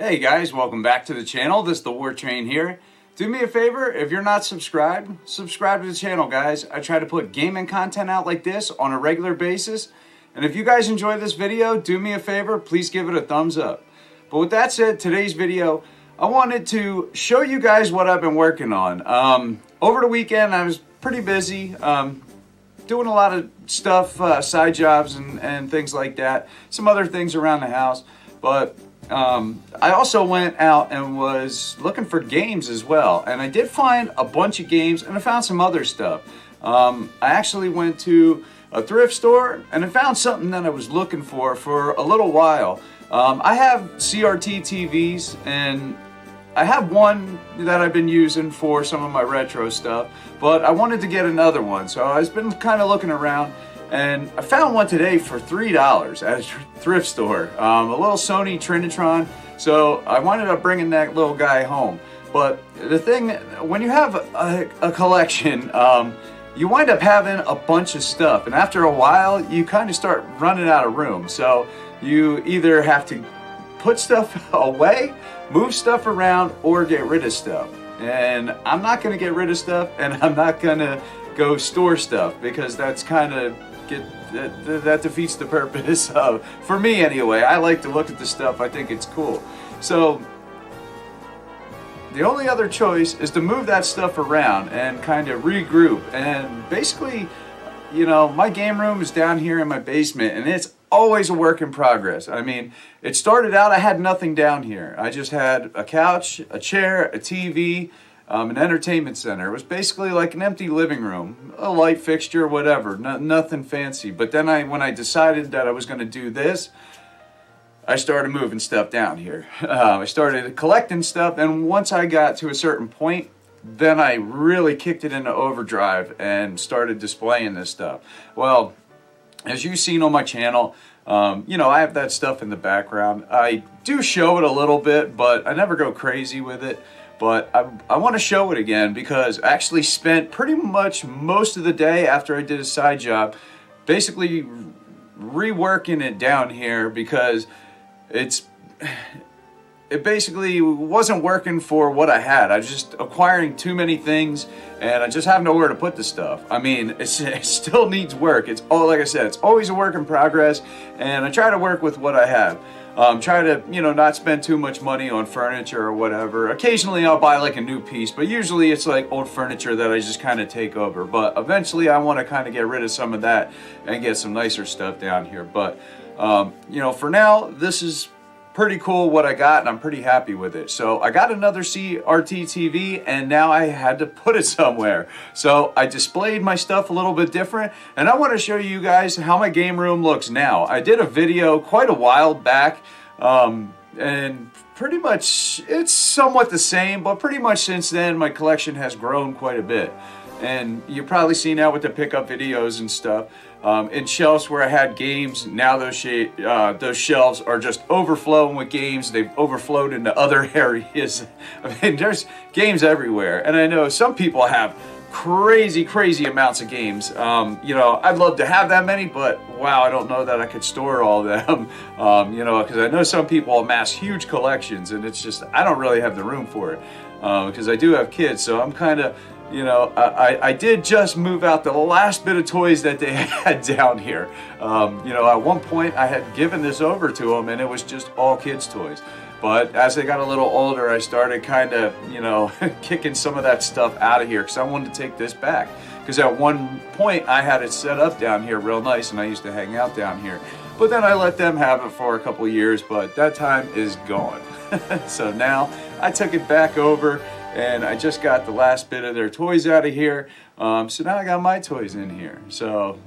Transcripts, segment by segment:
Hey guys, welcome back to the channel. This is the War Train here. Do me a favor, if you're not subscribed, subscribe to the channel, guys. I try to put gaming content out like this on a regular basis. And if you guys enjoy this video, do me a favor, please give it a thumbs up. But with that said, today's video, I wanted to show you guys what I've been working on. Over the weekend, I was pretty busy, doing a lot of stuff, side jobs and things like that. Some other things around the house, but I also went out and was looking for games as well, and I did find a bunch of games, and I found some other stuff. I actually went to a thrift store and I found something that I was looking for a little while. I have CRT TVs, and I have one that I've been using for some of my retro stuff, but I wanted to get another one, so I've been kind of looking around. And I found one today for $3 at a thrift store, a little Sony Trinitron. So I ended up bringing that little guy home. But the thing, when you have a collection, you wind up having a bunch of stuff. And after a while, you kind of start running out of room. So you either have to put stuff away, move stuff around, or get rid of stuff. And I'm not going to get rid of stuff, and I'm not going to go store stuff, because that's kind of that defeats the purpose of, for me anyway. I like to look at the stuff, I think it's cool. So the only other choice is to move that stuff around and kind of regroup. And basically, you know, my game room is down here in my basement, and it's always a work in progress. I mean, it started out, I had nothing down here. I just had a couch, a chair, a TV, an entertainment center. It was basically like an empty living room, a light fixture, whatever, nothing fancy. But then when I decided that I was going to do this, I started moving stuff down here. I started collecting stuff, and once I got to a certain point, then I really kicked it into overdrive and started displaying this stuff. Well, as you've seen on my channel, you know, I have that stuff in the background. I do show it a little bit, but I never go crazy with it. But I want to show it again, because I actually spent pretty much most of the day after I did a side job basically reworking it down here, because it basically wasn't working for what I had. I was just acquiring too many things, and I just have nowhere to put the stuff. I mean, it still needs work. It's all, like I said, it's always a work in progress, and I try to work with what I have. Try to, you know, not spend too much money on furniture or whatever. Occasionally I'll buy like a new piece, but usually it's like old furniture that I just kind of take over. But eventually I want to kind of get rid of some of that and get some nicer stuff down here. But, you know, for now, this is pretty cool what I got, and I'm pretty happy with it. So I got another CRT TV, and now I had to put it somewhere. So I displayed my stuff a little bit different, and I want to show you guys how my game room looks now. I did a video quite a while back, and pretty much it's somewhat the same, but pretty much since then my collection has grown quite a bit. And you've probably seen that with the pickup videos and stuff. In shelves where I had games, now those shelves are just overflowing with games. They've overflowed into other areas. I mean, there's games everywhere. And I know some people have crazy amounts of games. You know, I'd love to have that many, but wow, I don't know that I could store all of them. You know, because I know some people amass huge collections, and it's just, I don't really have the room for it. Because I do have kids, so I'm kind of, you know, I did just move out the last bit of toys that they had down here. You know, at one point I had given this over to them, and it was just all kids' toys. But as they got a little older, I started kind of, you know, kicking some of that stuff out of here, because I wanted to take this back. Because at one point I had it set up down here real nice, and I used to hang out down here. But then I let them have it for a couple years, but that time is gone. So now I took it back over, and I just got the last bit of their toys out of here. So now I got my toys in here. So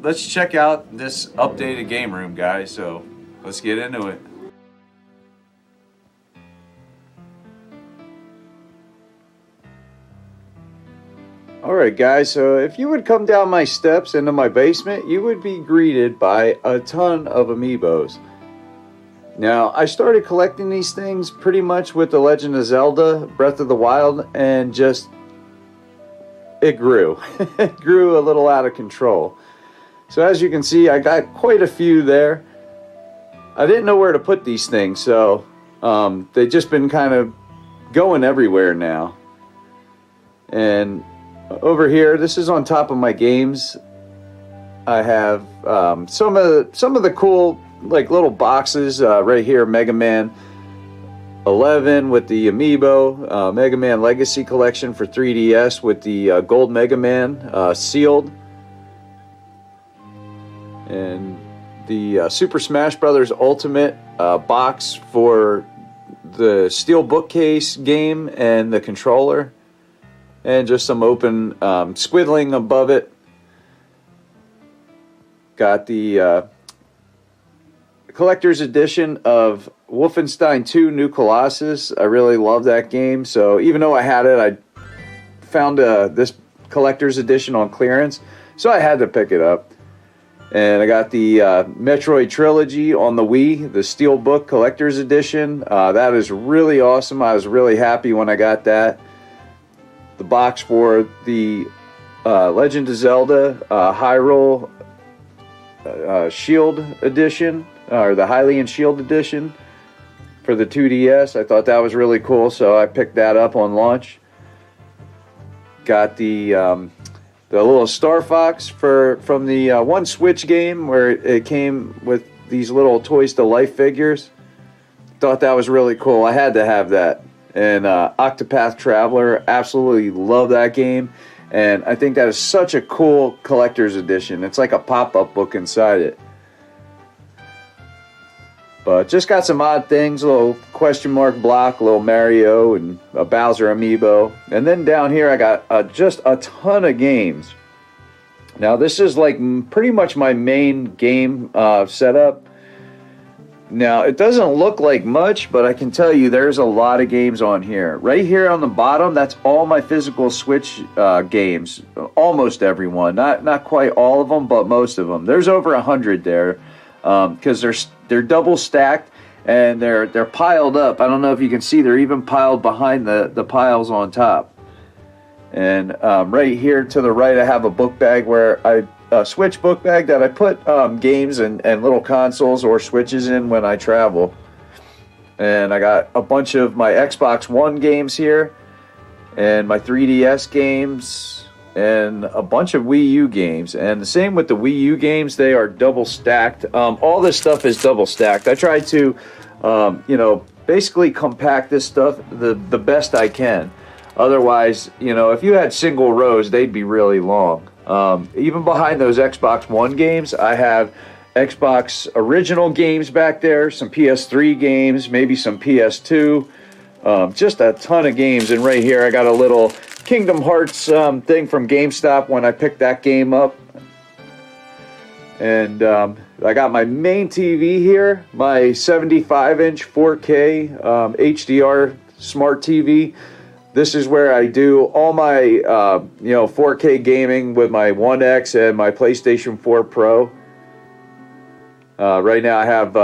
let's check out this updated game room, guys. So let's get into it. Alright guys, so if you would come down my steps into my basement, you would be greeted by a ton of Amiibos. Now, I started collecting these things pretty much with The Legend of Zelda, Breath of the Wild, and just, it grew. It grew a little out of control. So as you can see, I got quite a few there. I didn't know where to put these things, so They've just been kind of going everywhere now. And over here, this is on top of my games. I have some of the cool like little boxes right here. Mega Man 11 with the Amiibo, Mega Man Legacy Collection for 3DS with the Gold Mega Man sealed, and the Super Smash Bros. Ultimate box for the steel bookcase game and the controller, and just some open squiddling above it. Got the collector's edition of Wolfenstein 2 New Colossus. I really love that game, so even though I had it, I found this collector's edition on clearance, so I had to pick it up. And I got the Metroid Trilogy on the Wii, the Steelbook Collector's Edition. That is really awesome. I was really happy when I got that. The box for the Legend of Zelda Hyrule Shield Edition, or the Hylian Shield Edition for the 2DS. I thought that was really cool, so I picked that up on launch. Got the little Star Fox from the one Switch game where it came with these little Toys to Life figures. Thought that was really cool. I had to have that. And Octopath Traveler, absolutely love that game. And I think that is such a cool collector's edition. It's like a pop-up book inside it. But just got some odd things, a little question mark block, a little Mario, and a Bowser amiibo. And then down here I got just a ton of games. Now this is like pretty much my main game setup. Now it doesn't look like much, but I can tell you there's a lot of games on here. Right here on the bottom, that's all my physical Switch games. Almost everyone, not quite all of them, but most of them. There's over 100 there, because they're double stacked and they're piled up. I don't know if you can see, they're even piled behind the piles on top. And right here to the right, I have a book bag where a Switch book bag that I put games and little consoles or Switches in when I travel. And I got a bunch of my Xbox One games here, and my 3DS games, and a bunch of Wii U games. And the same with the Wii U games, they are double stacked. All this stuff is double stacked. I try to, basically compact this stuff the best I can. Otherwise, if you had single rows, they'd be really long. Even behind those Xbox One games, I have Xbox original games back there, some PS3 games, maybe some PS2, just a ton of games. And right here, I got a little Kingdom Hearts thing from GameStop when I picked that game up. And I got my main TV here, my 75-inch 4K HDR smart TV. This is where I do all my 4K gaming with my One X and my PlayStation 4 Pro. Right now I have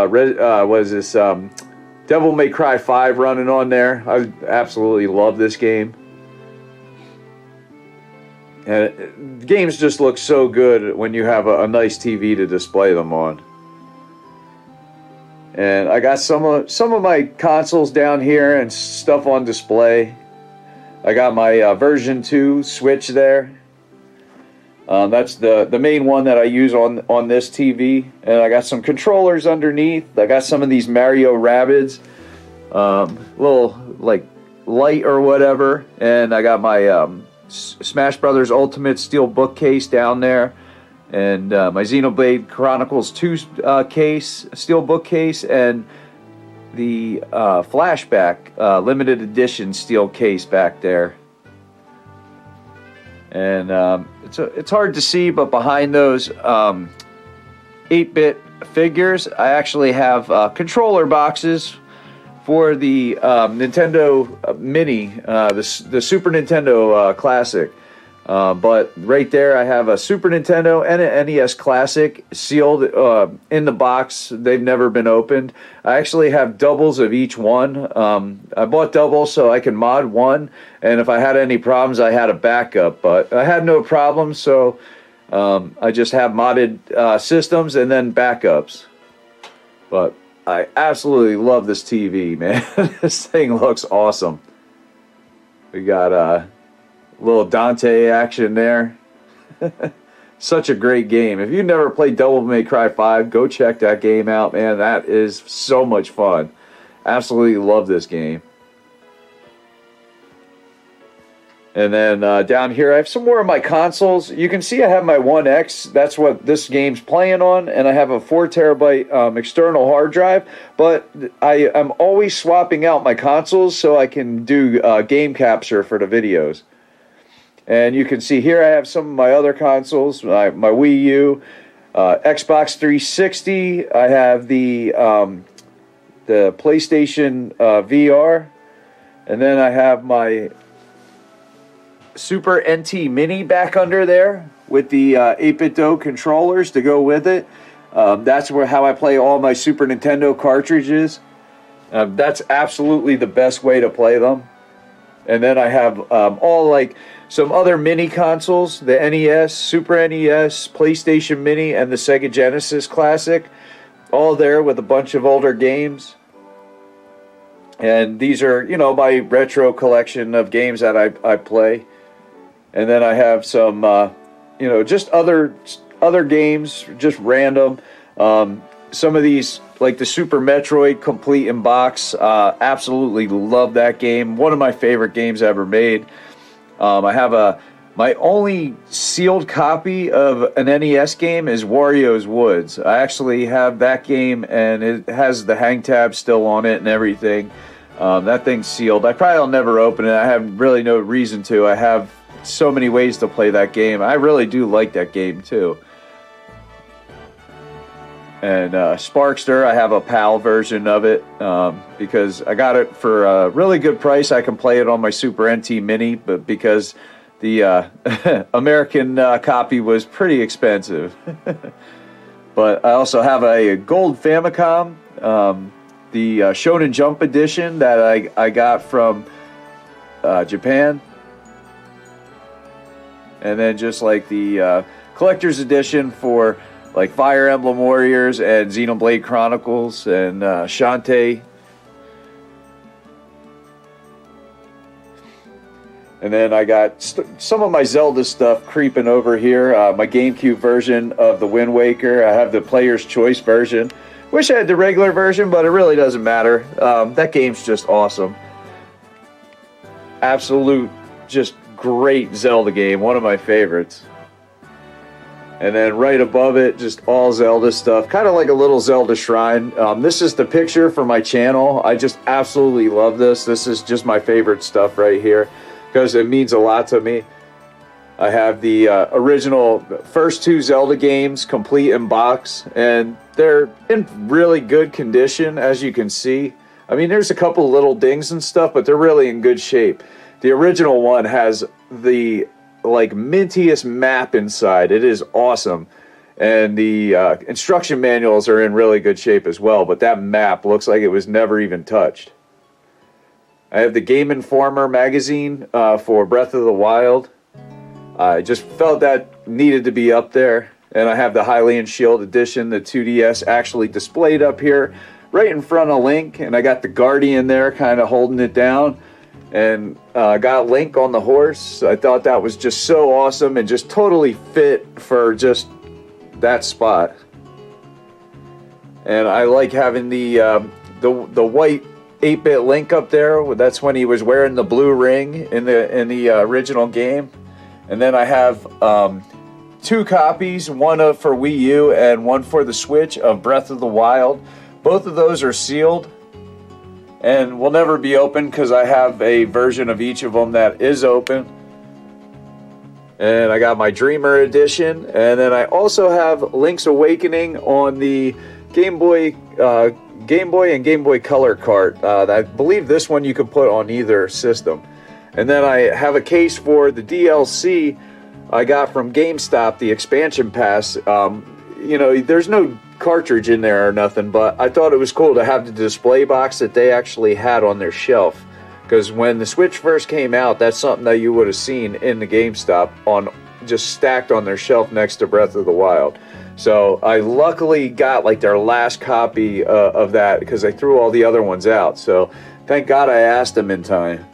Devil May Cry 5 running on there. I absolutely love this game. And games just look so good when you have a nice TV to display them on. And I got some of my consoles down here and stuff on display. I got my version 2 Switch there. That's the main one that I use on this TV. And I got some controllers underneath. I got some of these Mario Rabbids, little like light or whatever. And I got my Smash Brothers Ultimate steel bookcase down there, and my Xenoblade Chronicles 2 steel bookcase, and the Flashback limited edition steel case back there. And it's hard to see, but behind those 8-bit figures, I actually have controller boxes for the Nintendo Mini, the Super Nintendo Classic. But right there, I have a Super Nintendo and an NES Classic sealed in the box. They've never been opened. I actually have doubles of each one. I bought doubles so I can mod one, and if I had any problems, I had a backup. But I had no problems, so I just have modded systems and then backups. But I absolutely love this TV, man. This thing looks awesome. We got a little Dante action there. Such a great game. If you've never played Devil May Cry 5, go check that game out, man. That is so much fun. Absolutely love this game. And then down here, I have some more of my consoles. You can see I have my One X. That's what this game's playing on. And I have a 4 terabyte external hard drive. But I'm always swapping out my consoles so I can do game capture for the videos. And you can see here I have some of my other consoles, my Wii U, Xbox 360. I have the PlayStation VR. And then I have my Super NT Mini back under there with the 8BitDo controllers to go with it. That's how I play all my Super Nintendo cartridges. That's absolutely the best way to play them. And then I have all like some other mini consoles, the NES, Super NES, PlayStation Mini, and the Sega Genesis Classic, all there with a bunch of older games. And these are, you know, my retro collection of games that I play. And then I have some, you know, just other games, just random. Some of these, like the Super Metroid Complete in Box, absolutely love that game. One of my favorite games ever made. I have my only sealed copy of an NES game is Wario's Woods. I actually have that game, and it has the hang tab still on it and everything. That thing's sealed. I probably will never open it. I have really no reason to. I have so many ways to play that game. I really do like that game too. And Sparkster, I have a PAL version of it because I got it for a really good price. I can play it on my Super NT Mini, but because the American copy was pretty expensive. But I also have a gold Famicom, the Shonen Jump edition that I got from Japan. And then just like the collector's edition for like Fire Emblem Warriors and Xenoblade Chronicles and Shantae. And then I got some of my Zelda stuff creeping over here. My GameCube version of the Wind Waker. I have the Player's Choice version. Wish I had the regular version, but it really doesn't matter. That game's just awesome. Absolute, just great Zelda game. One of my favorites. And then right above it, just all Zelda stuff. Kind of like a little Zelda shrine. This is the picture for my channel. I just absolutely love this. This is just my favorite stuff right here because it means a lot to me. I have the original first 2 Zelda games complete in box. And they're in really good condition, as you can see. I mean, there's a couple little dings and stuff, but they're really in good shape. The original one has the like mintiest map inside. It is awesome. And the instruction manuals are in really good shape as well, but that map looks like it was never even touched. I have the Game Informer magazine for Breath of the Wild. I just felt that needed to be up there. And I have the Hylian Shield edition, the 2DS actually displayed up here right in front of Link, and I got the Guardian there kind of holding it down. And got Link on the horse. I thought that was just so awesome and just totally fit for just that spot. And I like having the white 8-bit Link up there. That's when he was wearing the blue ring in the original game. And then I have 2 copies, one for Wii U and one for the Switch of Breath of the Wild. Both of those are sealed. And will never be open because I have a version of each of them that is open. And I got my Dreamer edition. And then I also have Link's Awakening on the Game Boy and Game Boy Color cart. I believe this one you can put on either system. And then I have a case for the DLC I got from GameStop, the expansion pass. You know, there's no cartridge in there or nothing, but I thought it was cool to have the display box that they actually had on their shelf, because when the Switch first came out, that's something that you would have seen in the GameStop on just stacked on their shelf next to Breath of the Wild. So I luckily got like their last copy of that because I threw all the other ones out. So thank God I asked them in time.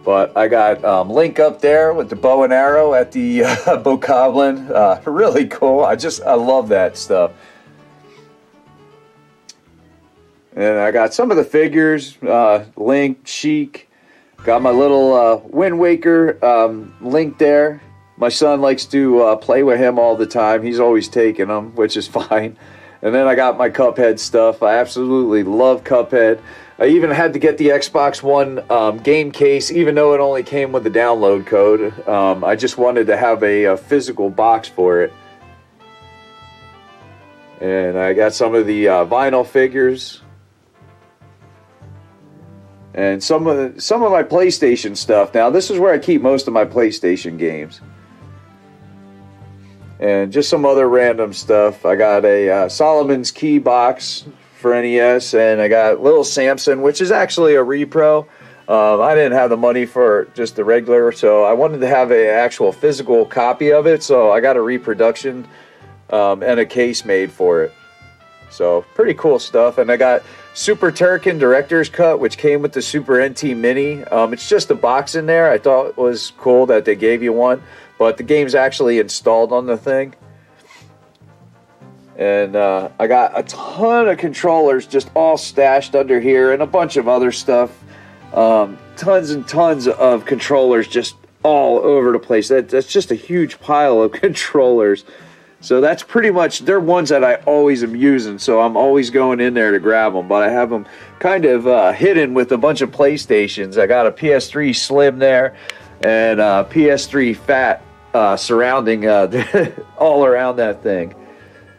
But I got Link up there with the bow and arrow at the Bokoblin. Really cool. I love that stuff. And I got some of the figures, Link, Sheik. Got my little Wind Waker Link there. My son likes to play with him all the time. He's always taking them, which is fine. And then I got my Cuphead stuff. I absolutely love Cuphead. I even had to get the Xbox One game case, even though it only came with the download code. I just wanted to have a physical box for it. And I got some of the vinyl figures. And some of my PlayStation stuff. Now, this is where I keep most of my PlayStation games. And just some other random stuff. I got a Solomon's Key box for NES, and I got Little Samson, which is actually a repro. I didn't have the money for just the regular, so I wanted to have an actual physical copy of it, so I got a reproduction and a case made for it. So, pretty cool stuff. And I got Super Turrican Director's Cut, which came with the Super NT Mini. It's just a box in there. I thought it was cool that they gave you one, but the game's actually installed on the thing. And I got a ton of controllers just all stashed under here, and a bunch of other stuff. Tons and tons of controllers just all over the place. That's just a huge pile of controllers. So that's pretty much, they're ones that I always am using, so I'm always going in there to grab them. But I have them kind of hidden with a bunch of PlayStations. I got a PS3 Slim there, and a PS3 Fat surrounding all around that thing.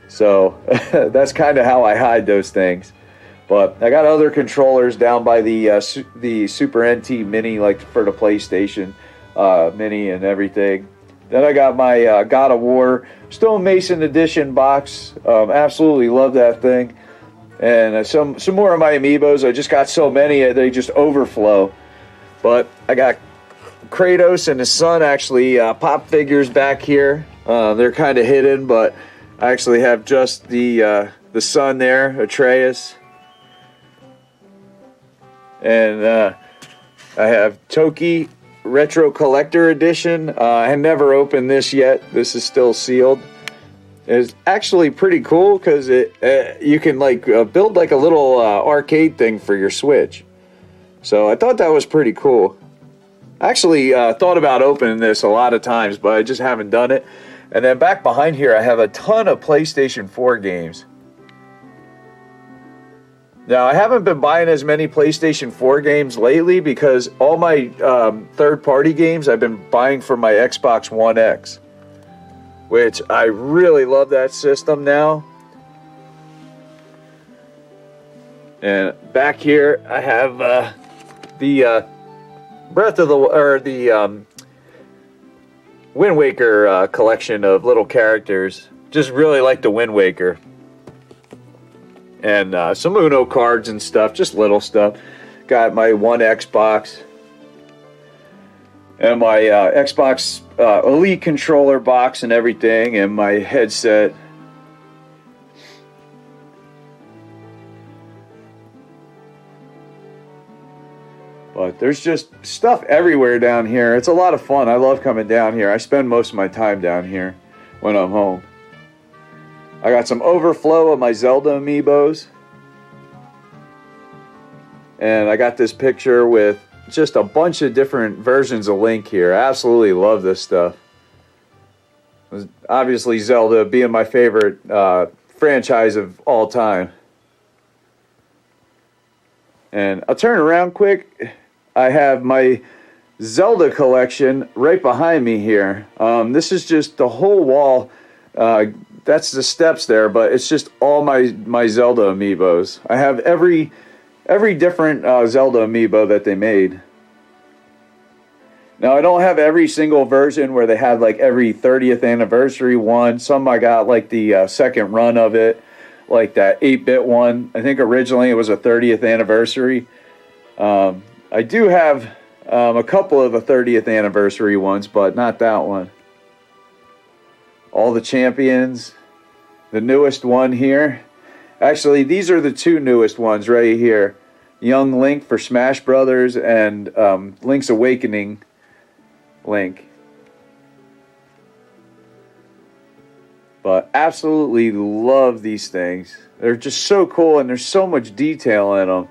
So that's kind of how I hide those things. But I got other controllers down by the Super NT Mini, like for the PlayStation Mini and everything. Then I got my God of War Stonemason Edition box. Absolutely love that thing. And some more of my Amiibos. I just got so many, they just overflow. But I got Kratos and his son actually pop figures back here. They're kind of hidden, but I actually have just the son there, Atreus. And I have Toki Retro Collector Edition. I have never opened this yet. This is still sealed. It's actually pretty cool because you can build like a little arcade thing for your Switch. So I thought that was pretty cool. I actually thought about opening this a lot of times, but I just haven't done it. And then back behind here, I have a ton of PlayStation 4 games. Now, I haven't been buying as many PlayStation 4 games lately because all my third-party games I've been buying for my Xbox One X, which I really love that system now. And back here, I have the Wind Waker collection of little characters. Just really like the Wind Waker. And some Uno cards and stuff, just little stuff. Got my One Xbox. And my Xbox Elite controller box and everything. And my headset. But there's just stuff everywhere down here. It's a lot of fun. I love coming down here. I spend most of my time down here when I'm home. I got some overflow of my Zelda Amiibos. And I got this picture with just a bunch of different versions of Link here. I absolutely love this stuff. Obviously, Zelda being my favorite franchise of all time. And I'll turn around quick. I have my Zelda collection right behind me here. This is just the whole wall. That's the steps there, but it's just all my Zelda Amiibos. I have every different Zelda Amiibo that they made. Now, I don't have every single version where they had like every 30th anniversary one. Some I got like the second run of it, like that 8-bit one. I think originally it was a 30th anniversary. I do have a couple of the 30th anniversary ones, but not that one. all the champions. The newest one here. Actually, these are the two newest ones right here. Young Link for Smash Brothers and Link's Awakening Link. But absolutely love these things. They're just so cool and there's so much detail in them.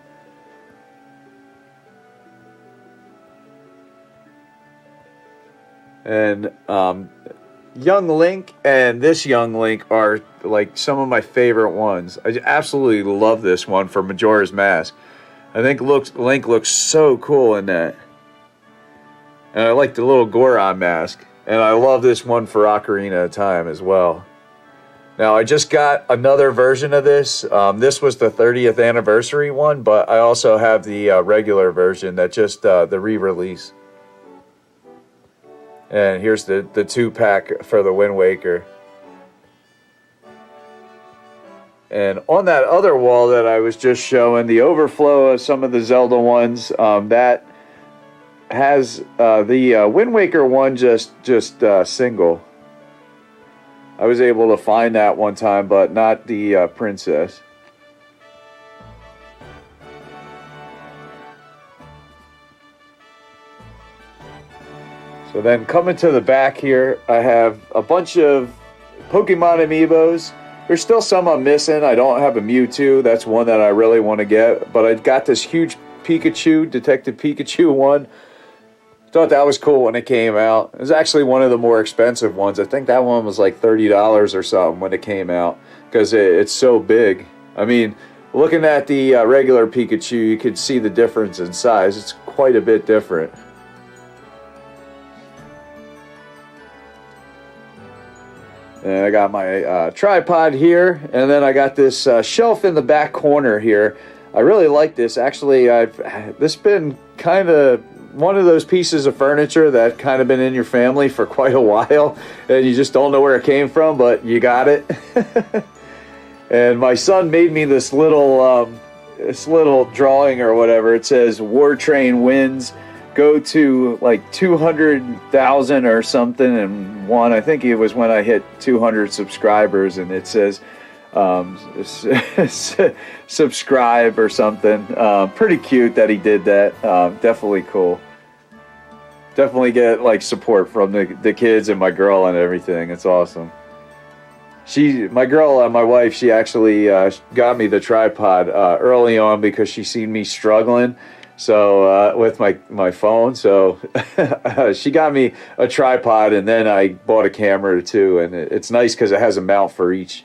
And Young Link and this Young Link are like some of my favorite ones. I absolutely love this one for Majora's Mask. I think Link looks so cool in that. And I like the little Goron mask. And I love this one for Ocarina of Time as well. Now, I just got another version of this. This was the 30th anniversary one, but I also have the regular version that just the re-release. And here's the 2-pack for the Wind Waker. And on that other wall that I was just showing, the overflow of some of the Zelda ones, that has the Wind Waker one just single. I was able to find that one time, but not the princess. So then coming to the back here, I have a bunch of Pokemon Amiibos. There's still some I'm missing. I don't have a Mewtwo. That's one that I really want to get. But I got this huge Pikachu, Detective Pikachu one. Thought that was cool when it came out. It was actually one of the more expensive ones. I think that one was like $30 or something when it came out. Because it's so big. I mean, looking at the regular Pikachu, you could see the difference in size. It's quite a bit different. And I got my tripod here, and then I got this shelf in the back corner here. I really like this. Actually, this been kind of one of those pieces of furniture that kind of been in your family for quite a while, and you just don't know where it came from, but you got it. And my son made me this little drawing or whatever. It says War Train wins. Go to like 200,000 or something and one. I think it was when I hit 200 subscribers, and it says subscribe or something. Pretty cute that he did that. Definitely cool. Definitely get like support from the kids and my girl and everything. It's awesome. My wife, she actually got me the tripod early on because she seen me struggling. So with my phone, so she got me a tripod, and then I bought a camera too, and it's nice because it has a mount for each.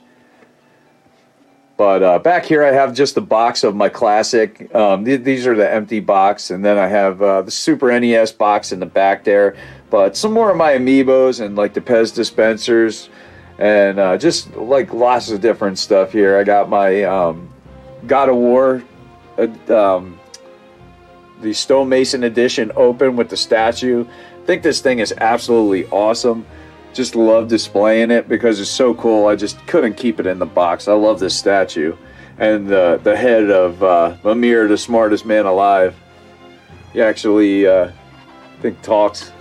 But back here I have just the box of my classic. These are the empty box, and then I have the Super NES box in the back there. But some more of my Amiibos and like the Pez dispensers, and just like lots of different stuff here. I got my God of War. The Stonemason edition open with the statue. I think this thing is absolutely awesome. Just love displaying it because it's so cool. I just couldn't keep it in the box. I love this statue. And the head of Amir, the smartest man alive. He actually, I think, talks.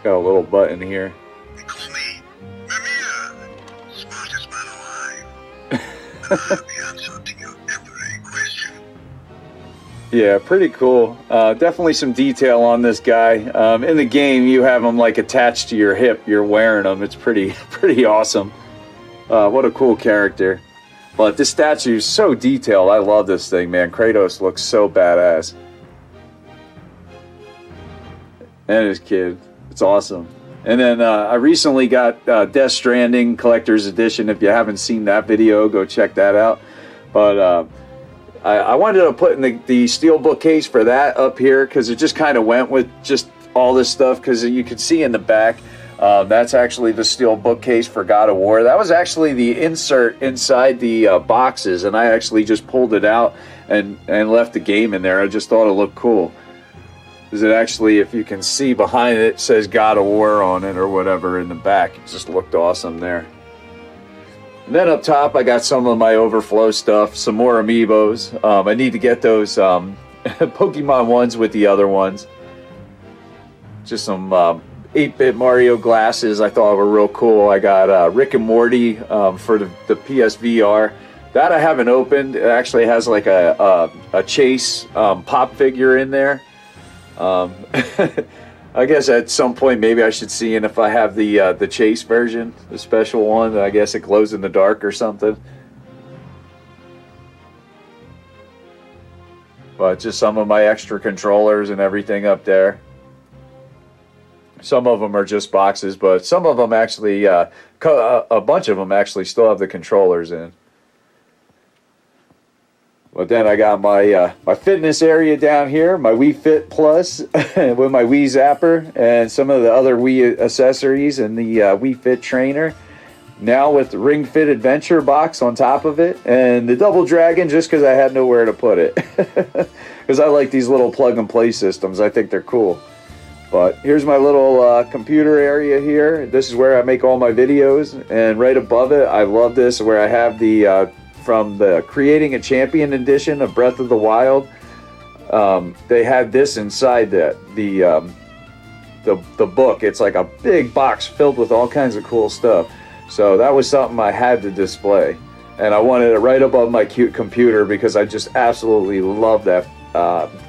Got a little button here. They call me Amir, smartest man alive. I'll be answer to your every question. Yeah, pretty cool. Definitely some detail on this guy. In the game, you have him like attached to your hip. You're wearing him. It's pretty awesome. What a cool character. But this statue is so detailed. I love this thing, man. Kratos looks so badass. And his kid. It's awesome. And then I recently got Death Stranding Collector's Edition. If you haven't seen that video, go check that out. But I wanted to put in the steel bookcase for that up here because it just kind of went with just all this stuff, because you can see in the back, that's actually the steel bookcase for God of War. That was actually the insert inside the boxes, and I actually just pulled it out and left the game in there. I just thought it looked cool. Because it actually, if you can see behind it, it says God of War on it or whatever in the back. It just looked awesome there. And then up top, I got some of my overflow stuff, some more Amiibos. I need to get those Pokemon ones with the other ones. just some 8-bit Mario glasses I thought were real cool. I got Rick and Morty for the PSVR. That I haven't opened. It actually has like a Chase pop figure in there. I guess at some point maybe I should see if I have the Chase version, the special one. I guess it glows in the dark or something. But just some of my extra controllers and everything up there. Some of them are just boxes, but some of them actually, a bunch of them actually still have the controllers in. But then I got my my fitness area down here, my Wii Fit Plus with my Wii Zapper and some of the other Wii accessories and the Wii Fit Trainer. Now with the Ring Fit Adventure box on top of it and the Double Dragon just because I had nowhere to put it. Because I like these little plug and play systems. I think they're cool. But here's my little computer area here. This is where I make all my videos. And right above it, I love this, where I have the from the Creating a Champion edition of Breath of the Wild. They had this inside the book. It's like a big box filled with all kinds of cool stuff. So that was something I had to display. And I wanted it right above my cute computer because I just absolutely love that,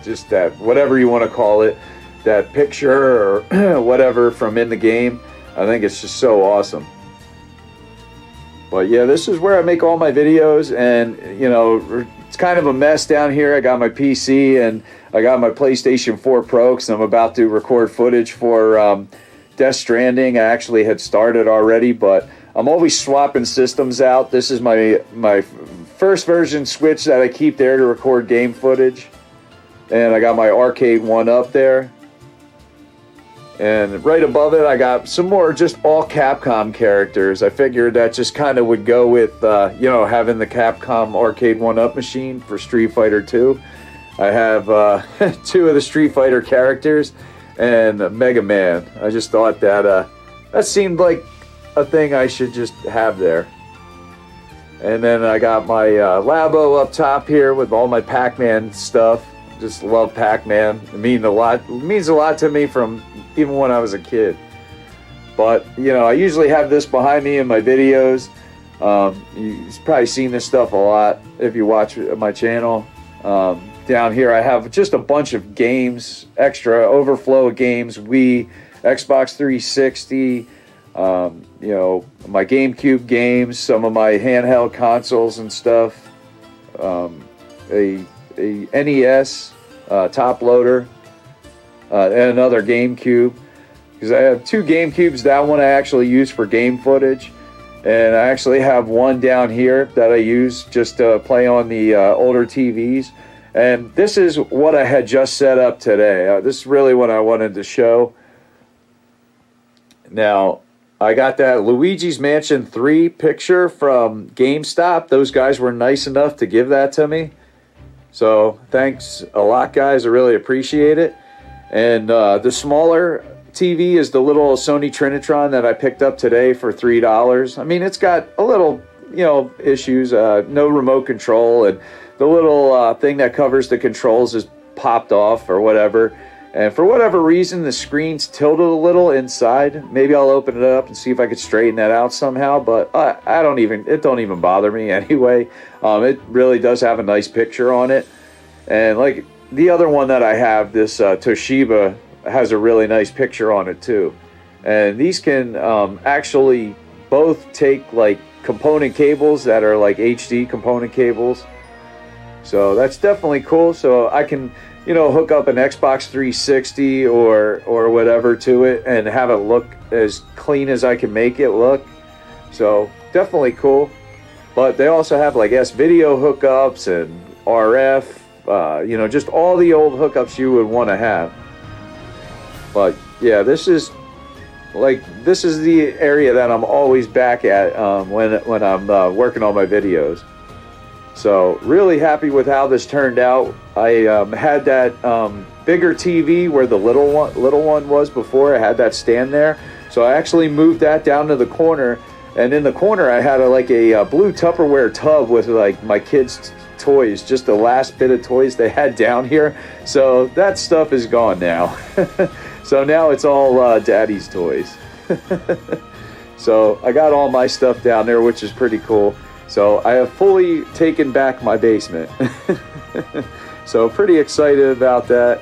just that, whatever you want to call it, that picture or whatever from in the game. I think it's just so awesome. But yeah, this is where I make all my videos, and you know, it's kind of a mess down here. I got my PC and I got my PlayStation 4 Pro because I'm about to record footage for Death Stranding. I actually had started already, but I'm always swapping systems out. This is my first version Switch that I keep there to record game footage. And I got my arcade one up there. And right above it, I got some more just all Capcom characters. I figured that just kind of would go with, you know, having the Capcom arcade 1-up machine for Street Fighter 2. I have 2 of the Street Fighter characters and Mega Man. I just thought that that seemed like a thing I should just have there. And then I got my Labo up top here with all my Pac-Man stuff. Just love Pac-Man. It means a lot to me from even when I was a kid. But you know, I usually have this behind me in my videos. You've probably seen this stuff a lot if you watch my channel. Down here I have just a bunch of games, extra overflow of games, Wii, Xbox 360, you know, my GameCube games, some of my handheld consoles and stuff, a NES top loader, and another GameCube, because I have 2 GameCubes. That one I actually use for game footage, and I actually have one down here that I use just to play on the older TVs. And this is what I had just set up today. This is really what I wanted to show. Now, I got that Luigi's Mansion 3 picture from GameStop. Those guys were nice enough to give that to me. So thanks a lot, guys. I really appreciate it. And the smaller TV is the little Sony Trinitron that I picked up today for $3. I mean, it's got a little, you know, issues. No remote control, and the little thing that covers the controls is popped off or whatever. And for whatever reason, the screen's tilted a little inside. Maybe I'll open it up and see if I could straighten that out somehow. But it don't even bother me anyway. It really does have a nice picture on it. And like the other one that I have, this Toshiba, has a really nice picture on it too. And these can actually both take like component cables that are like HD component cables. So that's definitely cool. So I can, you know, hook up an Xbox 360 or whatever to it and have it look as clean as I can make it look. So definitely cool. But they also have like S-video hookups and RF, you know, just all the old hookups you would want to have. But yeah, this is the area that I'm always back at when I'm working on my videos. So really happy with how this turned out. I had that bigger TV where the little one was before. I had that stand there, so I actually moved that down to the corner. And in the corner, I had a blue Tupperware tub with like my kids' toys, just the last bit of toys they had down here. So that stuff is gone now. So now it's all daddy's toys. So I got all my stuff down there, which is pretty cool. So I have fully taken back my basement. So pretty excited about that.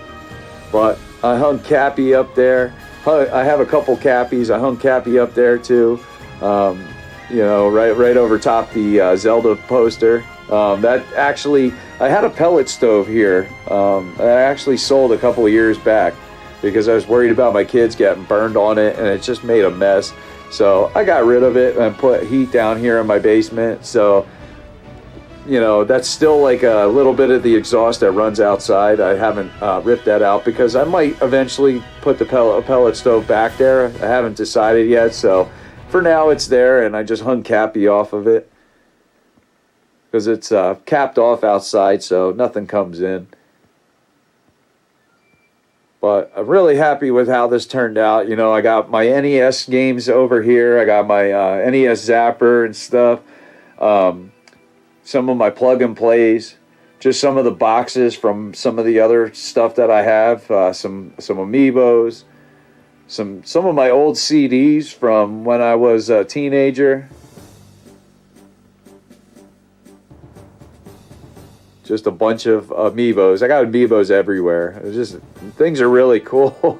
But I hung Cappy up there. I have a couple Cappies. I hung Cappy up there too. You know, right over top the Zelda poster. That actually, I had a pellet stove here. I actually sold a couple of years back because I was worried about my kids getting burned on it, and it just made a mess. So I got rid of it and put heat down here in my basement. So, you know, that's still like a little bit of the exhaust that runs outside. I haven't ripped that out because I might eventually put the pellet stove back there. I haven't decided yet. So for now it's there, and I just hung Cappy off of it because it's capped off outside, so nothing comes in. But I'm really happy with how this turned out. You know, I got my NES games over here. I got my NES Zapper and stuff. Some of my plug and plays. Just some of the boxes from some of the other stuff that I have. Some Amiibos. Some of my old CDs from when I was a teenager. Just a bunch of Amiibos. I got Amiibos everywhere. It's just, things are really cool.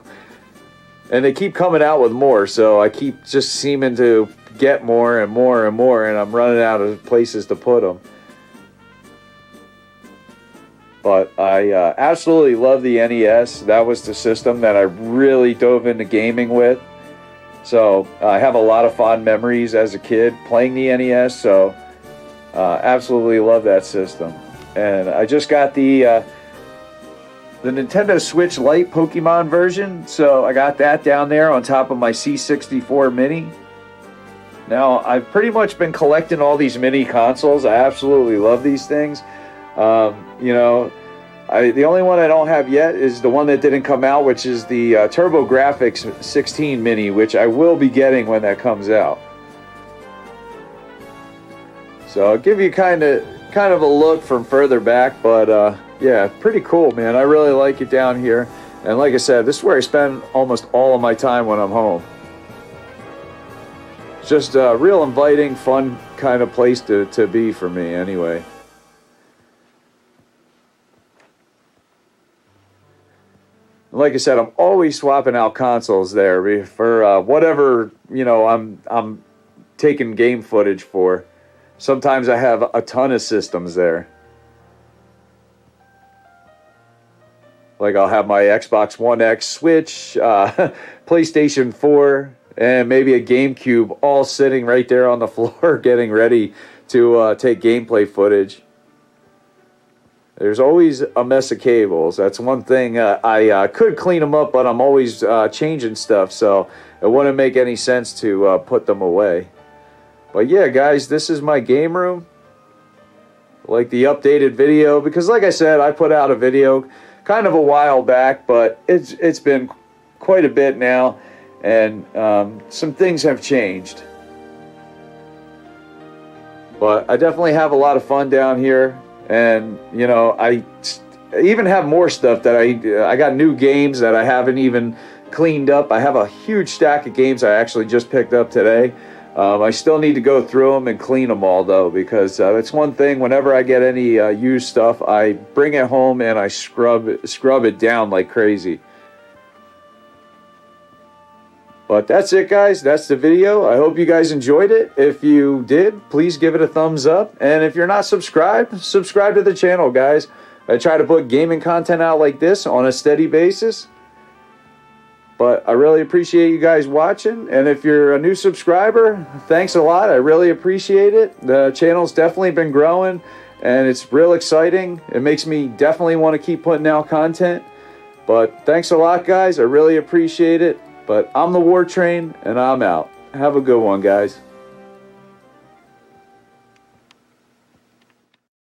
And they keep coming out with more, so I keep just seeming to get more and more and more, and I'm running out of places to put them. But I absolutely love the NES. That was the system that I really dove into gaming with. So I have a lot of fond memories as a kid playing the NES, so absolutely love that system. And I just got the Nintendo Switch Lite Pokemon version, so I got that down there on top of my C64 Mini. Now, I've pretty much been collecting all these mini consoles. I absolutely love these things. You know, the only one I don't have yet is the one that didn't come out, which is the TurboGrafx 16 Mini, which I will be getting when that comes out. So I'll give you kind of a look from further back, but yeah, pretty cool, man. I really like it down here. And like I said, this is where I spend almost all of my time when I'm home. It's just a real inviting, fun kind of place to be for me anyway. Like I said, I'm always swapping out consoles there for whatever, you know, I'm taking game footage for. Sometimes I have a ton of systems there. Like I'll have my Xbox One X, Switch, PlayStation 4, and maybe a GameCube all sitting right there on the floor getting ready to take gameplay footage. There's always a mess of cables. That's one thing. I could clean them up, but I'm always changing stuff, so it wouldn't make any sense to put them away. But yeah, guys, this is my game room. Like the updated video, because like I said, I put out a video kind of a while back, but it's been quite a bit now, and some things have changed. But I definitely have a lot of fun down here, and you know, I even have more stuff that I got new games that I haven't even cleaned up. I have a huge stack of games I actually just picked up today. I still need to go through them and clean them all, though, because that's one thing. Whenever I get any used stuff, I bring it home and I scrub it down like crazy. But that's it, guys. That's the video. I hope you guys enjoyed it. If you did, please give it a thumbs up. And if you're not subscribed, subscribe to the channel, guys. I try to put gaming content out like this on a steady basis. But I really appreciate you guys watching. And if you're a new subscriber, thanks a lot. I really appreciate it. The channel's definitely been growing, and it's real exciting. It makes me definitely want to keep putting out content. But thanks a lot, guys. I really appreciate it. But I'm the War Train, and I'm out. Have a good one, guys.